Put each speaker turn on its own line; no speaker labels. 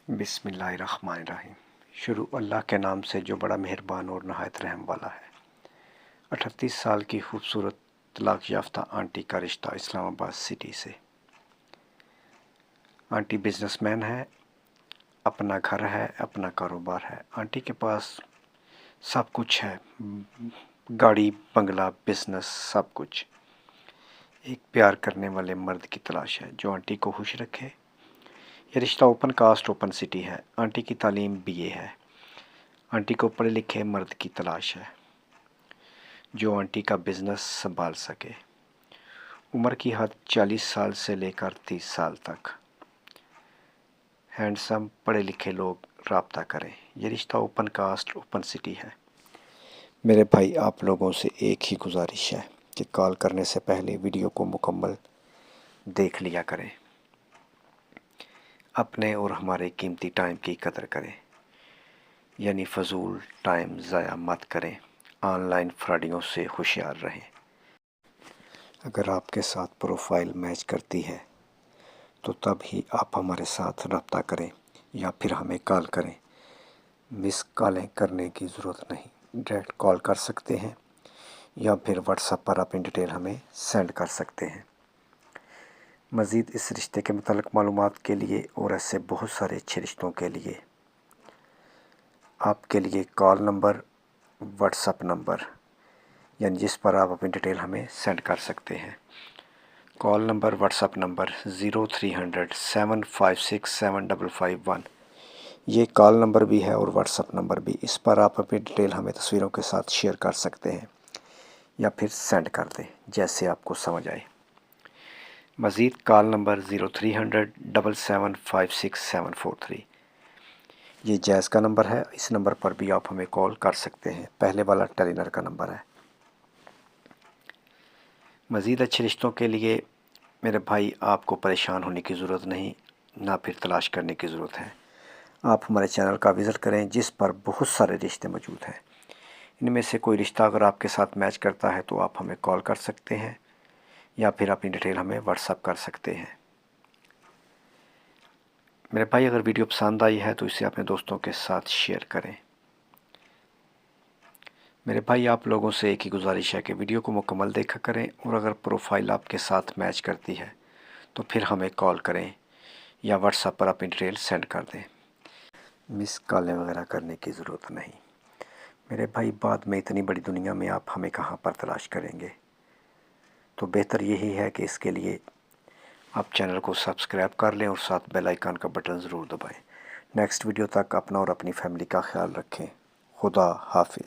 बिस्मिल्लाहिर्रहमानिर्रहीम। शुरू अल्लाह के नाम से जो बड़ा मेहरबान और नहायत रहम वाला है। 38 साल की खूबसूरत तलाक याफ्ता आंटी का रिश्ता इस्लामाबाद सिटी से। आंटी बिजनेसमैन है, अपना घर है, अपना कारोबार है। आंटी के पास सब कुछ है, गाड़ी, बंगला, बिजनेस, सब कुछ। एक प्यार करने वाले मर्द की तलाश है जो आंटी को खुश रखे। यह रिश्ता ओपन कास्ट ओपन सिटी है। आंटी की तालीम BA है। आंटी को पढ़े लिखे मर्द की तलाश है जो आंटी का बिजनेस संभाल सके। उम्र की हद 40 साल से लेकर 30 साल तक। हैंडसम पढ़े लिखे लोग राब्ता करें। यह रिश्ता ओपन कास्ट ओपन सिटी है। मेरे भाई, आप लोगों से एक ही गुजारिश है कि कॉल करने से पहले वीडियो को मुकम्मल देख लिया करें। अपने और हमारे कीमती टाइम की कदर करें, यानी फजूल टाइम ज़ाया मत करें। ऑनलाइन फ्रॉडियों से होशियार रहें। अगर आपके साथ प्रोफाइल मैच करती है तो तब ही आप हमारे साथ रब्ता करें या फिर हमें कॉल करें। मिस कॉलें करने की ज़रूरत नहीं, डायरेक्ट कॉल कर सकते हैं या फिर व्हाट्सएप पर अपनी डिटेल हमें सेंड कर सकते हैं। मज़ीद इस रिश्ते के मुताल्लिक़ मालूमात के लिए और ऐसे बहुत सारे अच्छे रिश्तों के लिए आपके लिए कॉल नंबर, व्हाट्सएप नंबर, यानी जिस पर आप अपनी डिटेल हमें सेंड कर सकते हैं। Call number, WhatsApp number 0300 756 7551। ये कॉल नंबर भी है और व्हाट्सएप नंबर भी। इस पर आप अपनी डिटेल हमें तस्वीरों के साथ शेयर कर सकते हैं या फिर सेंड कर दें, जैसे आपको समझ आए। मज़ीद कॉल नंबर 0300 775 743। ये जैज़ का नंबर है। इस नंबर पर भी आप हमें कॉल कर सकते हैं। पहले वाला टेलीनर का नंबर है। मज़ीद अच्छे रिश्तों के लिए मेरे भाई, आपको परेशान होने की ज़रूरत नहीं, ना फिर तलाश करने की ज़रूरत है। आप हमारे चैनल का विज़िट करें जिस पर बहुत सारे रिश्ते मौजूद हैं। इनमें से कोई रिश्ता अगर आपके साथ मैच करता है तो आप हमें कॉल कर सकते हैं या फिर अपनी डिटेल हमें व्हाट्सएप कर सकते हैं। मेरे भाई, अगर वीडियो पसंद आई है तो इसे अपने दोस्तों के साथ शेयर करें। मेरे भाई, आप लोगों से एक ही गुजारिश है कि वीडियो को मुकम्मल देखा करें और अगर प्रोफाइल आपके साथ मैच करती है तो फिर हमें कॉल करें या व्हाट्सएप पर अपनी डिटेल सेंड कर दें। मिस कॉलें वगैरह करने की ज़रूरत नहीं। मेरे भाई, बाद में इतनी बड़ी दुनिया में आप हमें कहाँ पर तलाश करेंगे। तो बेहतर यही है कि इसके लिए आप चैनल को सब्सक्राइब कर लें और साथ बेल आइकन का बटन ज़रूर दबाएं। नेक्स्ट वीडियो तक अपना और अपनी फैमिली का ख्याल रखें। खुदा हाफिज़।